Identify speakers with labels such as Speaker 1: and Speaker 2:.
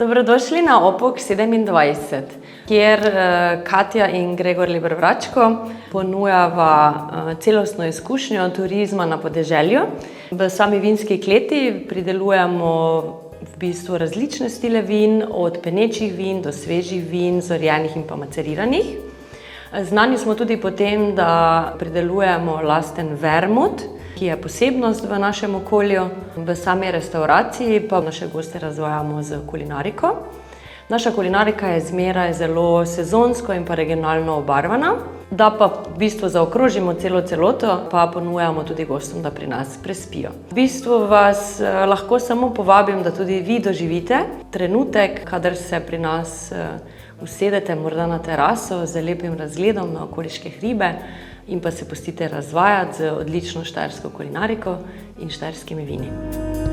Speaker 1: Dobrodošli na Opok 27, kjer Katja in Gregor ponujava celostno izkušnjo turizma na podeželju. V sami vinski kleti pridelujemo v bistvu različne stile vin, od penečih vin do svežih vin, zorjenih in pa maceriranih. Znani smo tudi po tem, da pridelujemo lasten vermut, ki je posebnost v našem okolju. V sami restavraciji pa naše goste razvajamo z kulinariko. Naša kulinarika je zmeraj zelo sezonsko in pa regionalno obarvana. Da pa v bistvu zaokrožimo celo celoto, pa ponujamo tudi gostom, da pri nas prespijo. V bistvu vas lahko samo povabim, da tudi vi doživite trenutek, kadar se pri nas usedete morda na teraso z lepim razgledom na okoliške hribe in pa se pustite razvajati z odlično štajersko kulinariko in štajerskimi vini.